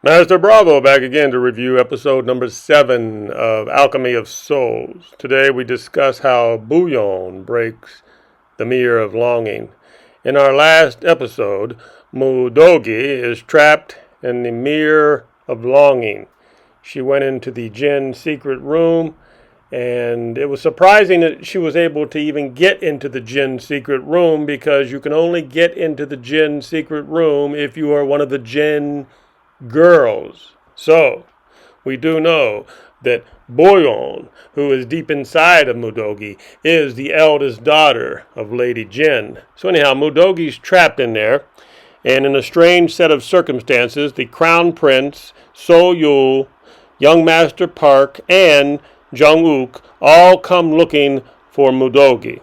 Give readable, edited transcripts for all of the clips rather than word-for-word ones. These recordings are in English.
Master Bravo back again to review episode number 7 of Alchemy of Souls. Today we discuss how Bu-Yeon breaks the mirror of longing. In our last episode, Mu-Dogi is trapped in the mirror of longing. She went into the Jin secret room, and it was surprising that she was able to even get into the Jin secret room, because you can only get into the Jin secret room if you are one of the Jin girls. So, we do know that Bu-Yeon, who is deep inside of Mu-Dogi, is the eldest daughter of Lady Jin. So anyhow, Mu-Dogi's trapped in there, and in a strange set of circumstances, the Crown Prince, So-Yul, Young Master Park, and Jung-Uk all come looking for Mu-Dogi,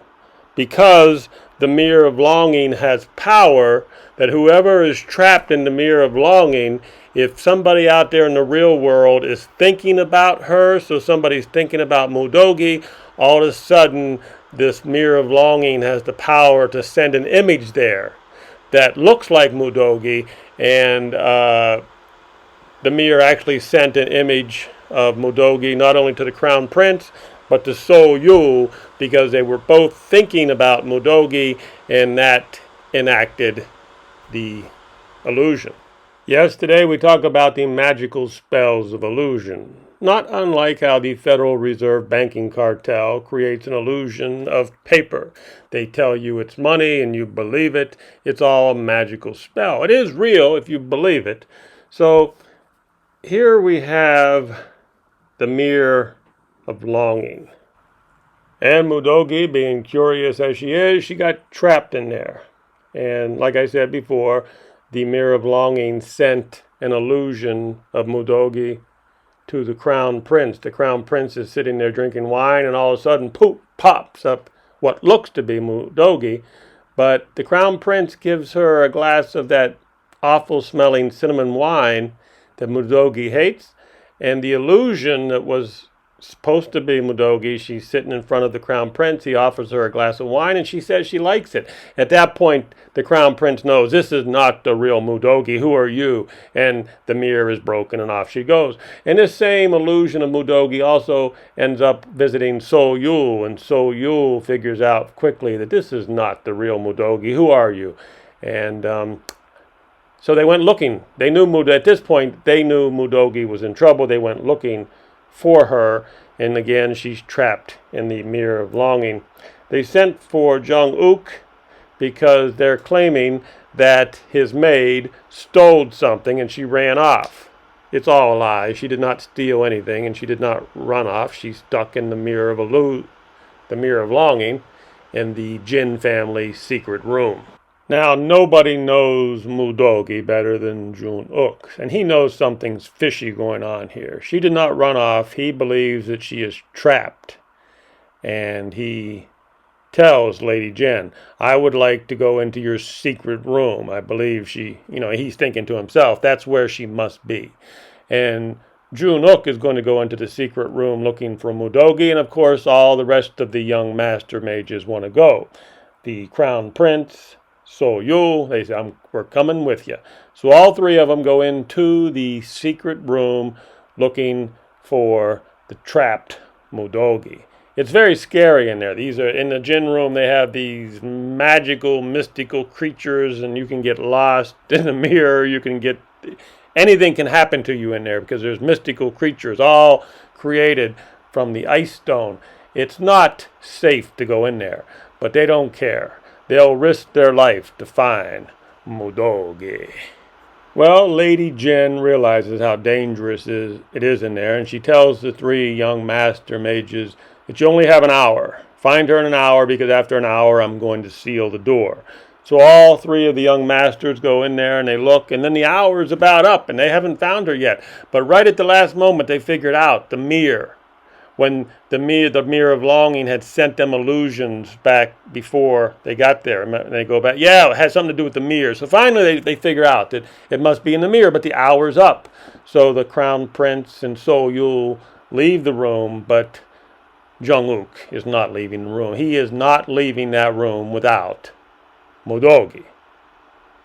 because the mirror of longing has power that whoever is trapped in the mirror of longing, if somebody out there in the real world is thinking about her, so somebody's thinking about Mu-Dogi, all of a sudden this mirror of longing has the power to send an image there that looks like Mu-Dogi, and the mirror actually sent an image of Mu-Dogi not only to the Crown Prince, but to So-Yul, because they were both thinking about Mu-Dogi, and that enacted the illusion. Yes, today we talk about the magical spells of illusion. Not unlike how the Federal Reserve banking cartel creates an illusion of paper. They tell you it's money and you believe it. It's all a magical spell. It is real if you believe it. So here we have the mirror of longing. And Mu-Dogi, being curious as she is, she got trapped in there. And like I said before, the mirror of longing sent an illusion of Mu-Dogi to the Crown Prince. The Crown Prince is sitting there drinking wine, and all of a sudden, poof, pops up what looks to be Mu-Dogi. But the Crown Prince gives her a glass of that awful smelling cinnamon wine that Mu-Dogi hates, and the illusion that was supposed to be Mu-Dogi, she's sitting in front of the Crown Prince. He offers her a glass of wine, and she says she likes it. At that point, the Crown Prince knows this is not the real Mu-Dogi. Who are you? And the mirror is broken, and off she goes. And this same illusion of Mu-Dogi also ends up visiting So-Yul, and So-Yul figures out quickly that this is not the real Mu-Dogi. Who are you? And so they went looking. They knew at this point, they knew Mu-Dogi was in trouble. They went looking for her, and again she's trapped in the mirror of longing. They sent for Jung-Uk because they're claiming that his maid stole something and she ran off. It's all a lie. She did not steal anything, and she did not run off. She's stuck in the mirror of longing in the Jin family secret room. Now, nobody knows Mu-Dogi better than Jung-Uk, and he knows something's fishy going on here. She did not run off. He believes that she is trapped, and he tells Lady Jin, I would like to go into your secret room. I believe he's thinking to himself, that's where she must be. And Jung-Uk is going to go into the secret room looking for Mu-Dogi, and of course all the rest of the young master mages want to go. The Crown Prince, So-Yul, they say, we're coming with you. So all three of them go into the secret room looking for the trapped Mu-Dogi. It's very scary in there. In the Jin room, they have these magical, mystical creatures, and you can get lost in the mirror. Anything can happen to you in there, because there's mystical creatures all created from the ice stone. It's not safe to go in there, but they don't care. They'll risk their life to find Mu-Dogi. Well, Lady Jin realizes how dangerous it is in there, and she tells the three young master mages that you only have an hour. Find her in an hour, because after an hour I'm going to seal the door. So all three of the young masters go in there and they look, and then the hour is about up and they haven't found her yet. But right at the last moment they figured out the mirror. When the mirror of longing had sent them illusions back before they got there. And they go back, yeah, it has something to do with the mirror. So finally they figure out that it must be in the mirror, but the hour's up. So the Crown Prince and So-Yul leave the room, but Jung-Uk is not leaving the room. He is not leaving that room without Mu-Dogi.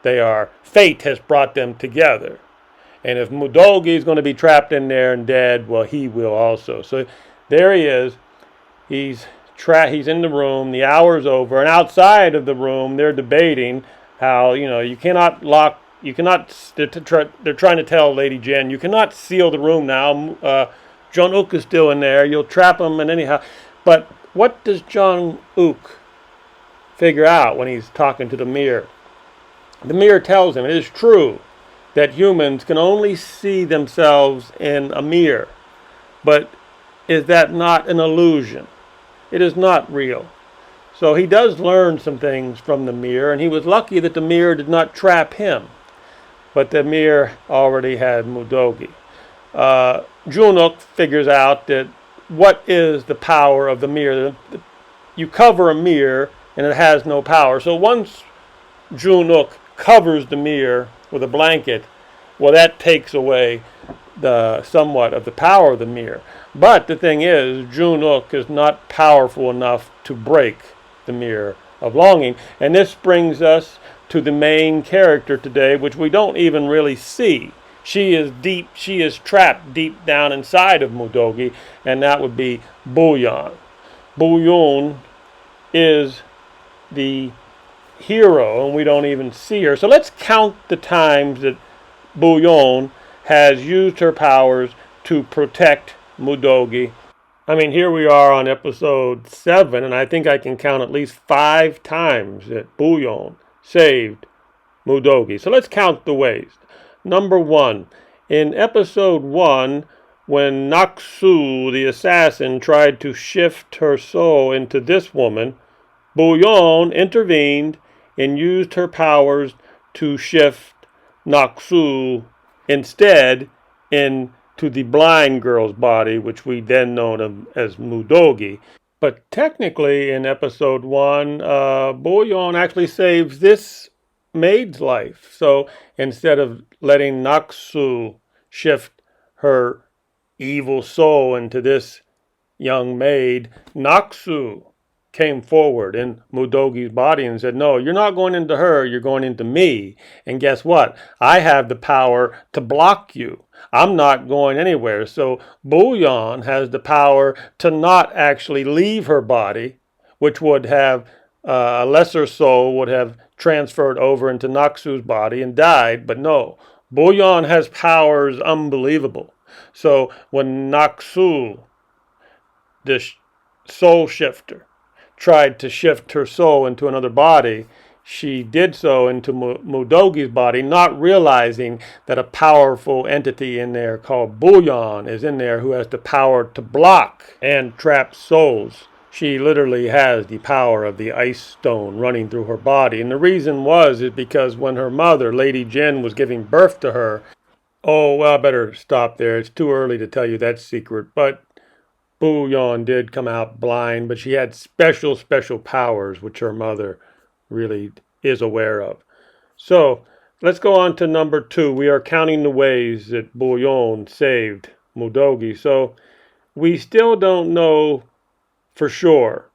Fate has brought them together. And if Mudogi is going to be trapped in there and dead, well, he will also. So there he is. He's in the room. The hour's over, and outside of the room, they're debating how you cannot lock. You cannot. They're trying to tell Lady Jen, you cannot seal the room now. John Ook is still in there. You'll trap him, and anyhow. But what does John Ook figure out when he's talking to the mirror? The mirror tells him it is true that humans can only see themselves in a mirror, but is that not an illusion? It is not real. So he does learn some things from the mirror, and he was lucky that the mirror did not trap him, but the mirror already had Mudogi. Junuk figures out that what is the power of the mirror. You cover a mirror and it has no power. So once Junuk covers the mirror with a blanket, well, that takes away somewhat of the power of the mirror. But the thing is, Junuk is not powerful enough to break the mirror of longing. And this brings us to the main character today, which we don't even really see. She is trapped deep down inside of Mudogi, and that would be Bu-Yeon. Bu-Yeon is the hero, and we don't even see her. So let's count the times that Bu-Yeon has used her powers to protect Mudogi. I mean, here we are on episode 7, and I think I can count at least 5 times that Bu-Yeon saved Mudogi. So let's count the ways. Number 1, in episode 1, when Naksu, the assassin, tried to shift her soul into this woman, Bu-Yeon intervened and used her powers to shift Naksu instead into the blind girl's body, which we then know as Mudogi. But technically, in episode 1, Bu-Yeon actually saves this maid's life. So instead of letting Naksu shift her evil soul into this young maid, Naksu came forward in Mudogi's body and said, no, you're not going into her, you're going into me. And guess what? I have the power to block you. I'm not going anywhere. So Bu-Yeon has the power to not actually leave her body, which would have a lesser soul would have transferred over into Naksu's body and died. But no, Bu-Yeon has powers unbelievable. So when Naksu, the soul shifter, tried to shift her soul into another body, she did so into Mudogi's body, not realizing that a powerful entity in there called Bu-Yeon is in there who has the power to block and trap souls. She literally has the power of the ice stone running through her body. And the reason is because when her mother, Lady Jen, was giving birth to her, oh, well, I better stop there. It's too early to tell you that secret. But Bu-Yeon did come out blind, but she had special powers, which her mother really is aware of. So let's go on to number 2. We are counting the ways that Bu-Yeon saved Mudogi. So we still don't know for sure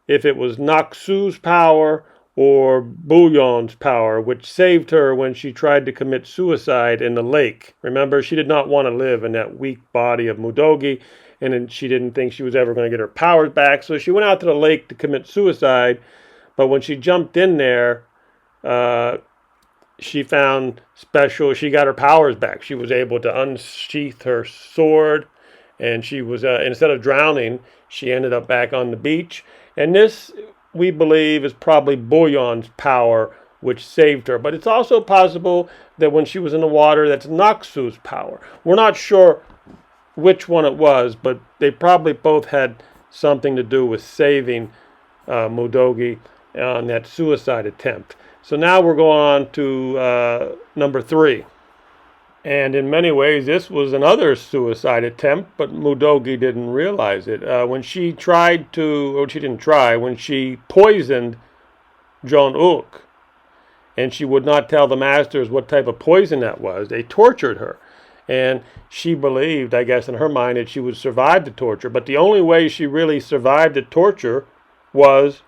if it was Naksu's power or Bu-Yeon's power, which saved her when she tried to commit suicide in the lake. Remember, she did not want to live in that weak body of Mudogi, and she didn't think she was ever going to get her powers back, so she went out to the lake to commit suicide. But when she jumped in there, she got her powers back. She was able to unsheath her sword, and she was, instead of drowning, she ended up back on the beach. And this, we believe, is probably Bu-Yeon's power, which saved her. But it's also possible that when she was in the water, that's Naksu's power. We're not sure which one it was, but they probably both had something to do with saving Mudogi on that suicide attempt. So now we're going on to number 3. And in many ways, this was another suicide attempt, but Mudogi didn't realize it. When she poisoned John Ook, and she would not tell the masters what type of poison that was, they tortured her. And she believed, I guess in her mind, that she would survive the torture. But the only way she really survived the torture was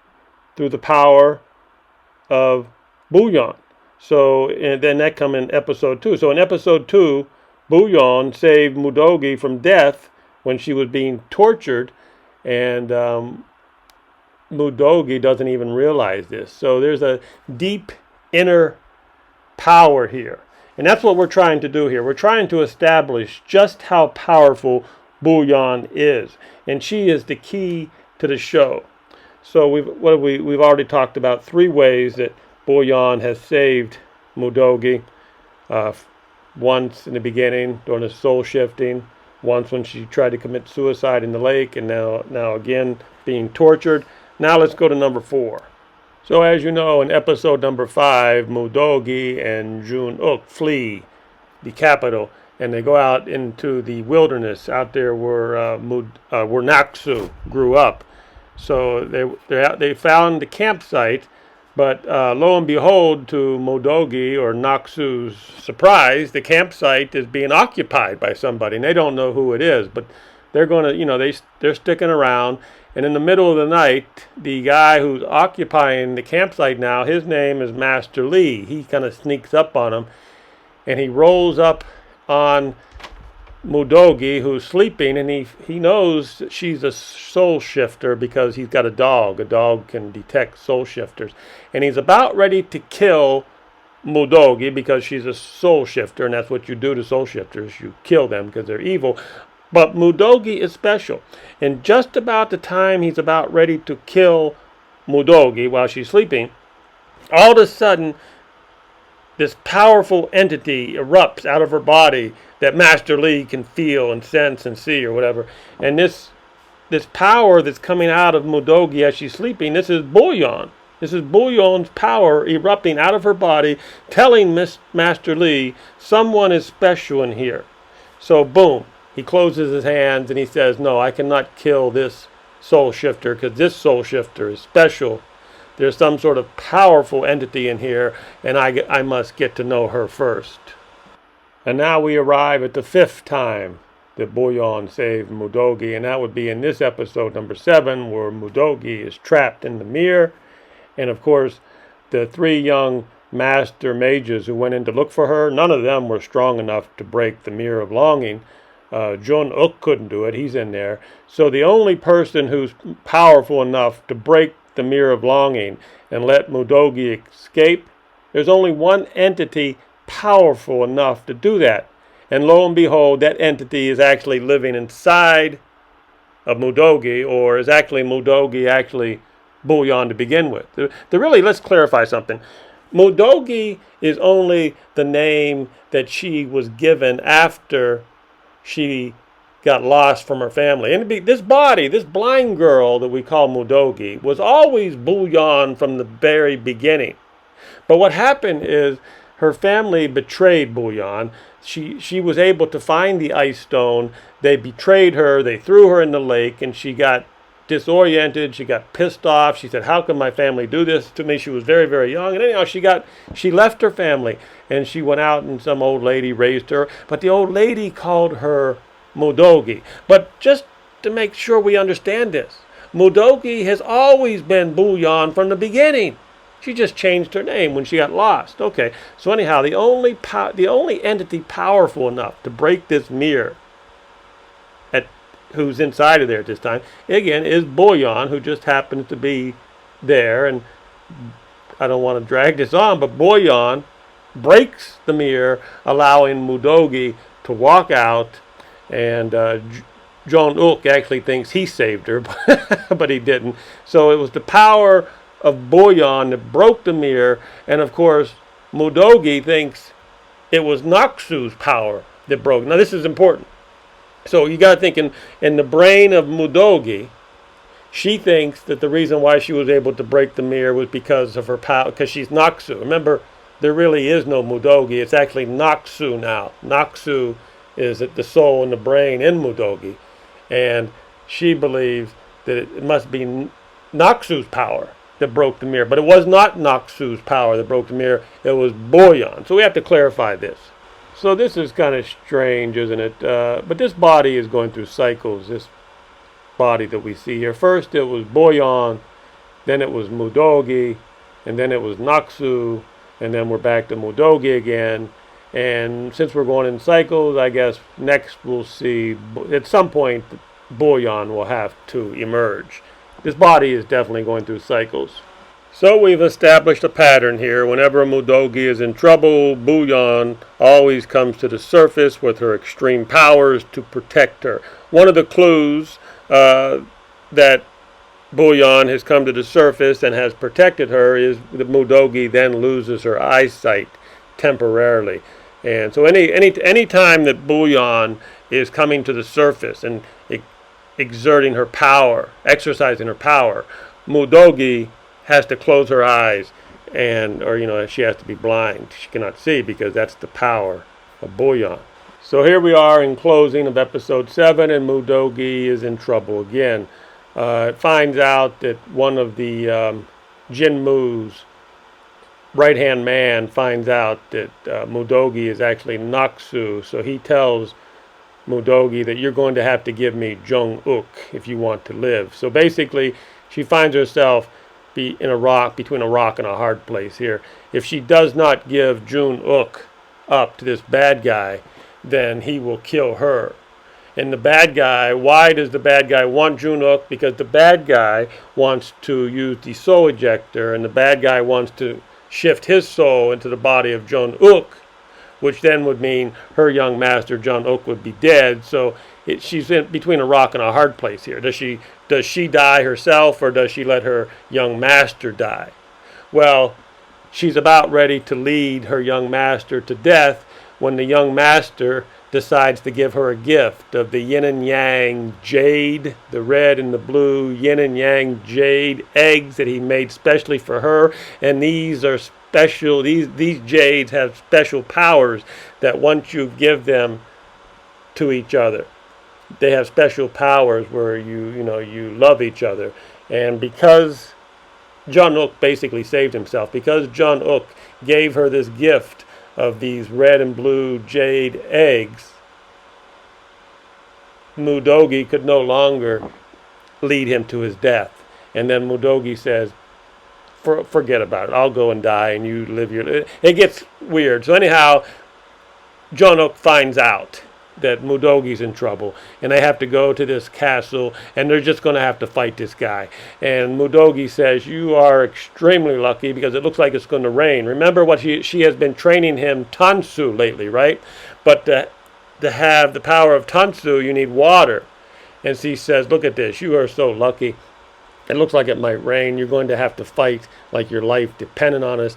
through the power of Bu-Yeon. So, and then that come in episode 2. So in episode 2, Bu-Yeon saved Mudogi from death when she was being tortured, and Mudogi doesn't even realize this. So there's a deep inner power here. And that's what we're trying to do here. We're trying to establish just how powerful Bu-Yeon is. And she is the key to the show. So we've already talked about 3 ways that Bu-Yeon has saved Mudogi. Once in the beginning during the soul shifting, once when she tried to commit suicide in the lake, and now again being tortured. Now let's go to number 4. So as you know, in episode number 5, Mudogi and Jun-uk flee the capital, and they go out into the wilderness out there where Naksu grew up. So they found the campsite, but lo and behold, to Mudogi or Naksu's surprise, the campsite is being occupied by somebody, and they don't know who it is, but they're going to, they're sticking around. And in the middle of the night, the guy who's occupying the campsite now, his name is Master Lee. He kind of sneaks up on him, and he rolls up on Mudogi, who's sleeping, and he knows that she's a soul shifter because he's got a dog. A dog can detect soul shifters. And he's about ready to kill Mudogi because she's a soul shifter, and that's what you do to soul shifters. You kill them because they're evil. But Mudogi is special. And just about the time he's about ready to kill Mudogi while she's sleeping, all of a sudden, this powerful entity erupts out of her body that Master Lee can feel and sense and see or whatever. And this power that's coming out of Mudogi as she's sleeping, this is Bu-Yeon. This is Bu-Yeon's power erupting out of her body, telling Master Lee, someone is special in here. So boom, he closes his hands and he says, no, I cannot kill this soul shifter because this soul shifter is special. There's some sort of powerful entity in here, and I must get to know her first. And now we arrive at the 5th time that Bu-Yeon saved Mudogi, and that would be in this episode number 7, where Mudogi is trapped in the mirror. And of course, the 3 young master mages who went in to look for her, none of them were strong enough to break the mirror of longing. Jun-uk couldn't do it, he's in there. So the only person who's powerful enough to break the mirror of longing and let Mudogi escape, there's only one entity powerful enough to do that. And lo and behold, that entity is actually living inside of Mudogi, or is actually Mudogi actually Bu-Yeon to begin with. Really, let's clarify something. Mudogi is only the name that she was given after she got lost from her family. And this body, this blind girl that we call Mudogi, was always Bu-Yeon from the very beginning. But what happened is her family betrayed Bu-Yeon. She was able to find the ice stone. They betrayed her. They threw her in the lake, and she got disoriented. She got pissed off. She said, how can my family do this to me? She was very, very young. And anyhow, she left her family, and she went out, and some old lady raised her. But the old lady called her Mudogi. But just to make sure we understand this, Mudogi has always been Bu-Yeon from the beginning. She just changed her name when she got lost. Okay, so anyhow, the only entity powerful enough to break this mirror, who's inside of there at this time, again, is Bu-Yeon, who just happens to be there. And I don't want to drag this on, but Bu-Yeon breaks the mirror, allowing Mudogi to walk out. And Jun-uk actually thinks he saved her, but he didn't. So it was the power of Bu-Yeon that broke the mirror. And of course, Mudogi thinks it was Naksu's power that broke. Now this is important. So you got to think in the brain of Mudogi, she thinks that the reason why she was able to break the mirror was because of her power, because she's Naksu. Remember, there really is no Mudogi. It's actually Naksu now. Naksu is the soul and the brain in Mudogi. And she believes that it must be Naksu's power that broke the mirror. But it was not Naksu's power that broke the mirror. It was Bu-Yeon. So we have to clarify this. So this is kind of strange, isn't it? But this body is going through cycles, this body that we see here. First it was Bu-Yeon, then it was Mudogi, and then it was Naksu, and then we're back to Mudogi again. And since we're going in cycles, I guess next we'll see, at some point, Bu-Yeon will have to emerge. This body is definitely going through cycles. So we've established a pattern here. Whenever Mudogi is in trouble, Bu-Yeon always comes to the surface with her extreme powers to protect her. One of the clues that Bu-Yeon has come to the surface and has protected her is that Mudogi then loses her eyesight temporarily. And so any time that Bu-Yeon is coming to the surface and exerting her power, exercising her power, Mudogi has to close her eyes, or she has to be blind. She cannot see because that's the power of Bu-Yeon. So here we are in closing of episode 7, and Mudogi is in trouble again. It finds out that one of the Jinmu's right-hand man finds out that Mudogi is actually Naksu, so he tells Mudogi that you're going to have to give me Jung-uk if you want to live. So basically, she finds herself between a rock and a hard place here. If she does not give Jung-uk up to this bad guy, then he will kill her. And the bad guy, why does the bad guy want Jung-uk? Because the bad guy wants to use the soul ejector, and the bad guy wants to shift his soul into the body of Jung-uk, which then would mean her young master Jung-uk would be dead. So she's in between a rock and a hard place here. Does she die herself, or does she let her young master die? Well, she's about ready to lead her young master to death when the young master decides to give her a gift of the yin and yang jade, the red and the blue yin and yang jade eggs that he made specially for her. And these are special, these jades have special powers that once you give them to each other, they have special powers where you love each other. And because Jung-uk basically saved himself, because Jung-uk gave her this gift of these red and blue jade eggs, Mudogi could no longer lead him to his death. And then Mudogi says, forget about it. I'll go and die and you live your... It gets weird. So anyhow, Jung-uk finds out that Mudogi's in trouble, and they have to go to this castle, and they're just going to have to fight this guy. And Mudogi says, you are extremely lucky because it looks like it's going to rain. Remember what she has been training him Tansu lately, right? But to have the power of Tansu, you need water. And she says, look at this, you are so lucky. It looks like it might rain. You're going to have to fight like your life depended on us,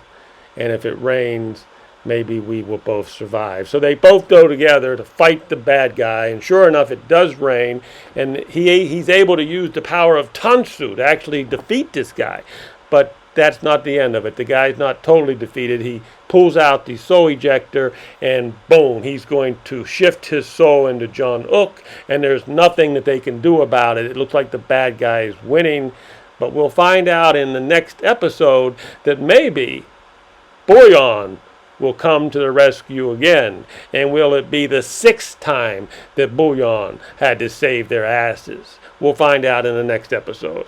and if it rains, maybe we will both survive. So they both go together to fight the bad guy, and sure enough, it does rain, and he's able to use the power of Tansu to actually defeat this guy. But that's not the end of it. The guy's not totally defeated. He pulls out the soul ejector, and boom, he's going to shift his soul into Jung-uk, and there's nothing that they can do about it. It looks like the bad guy is winning, but we'll find out in the next episode that maybe Bu-Yeon will come to the rescue again. And will it be the 6th time that Bu-Yeon had to save their asses? We'll find out in the next episode.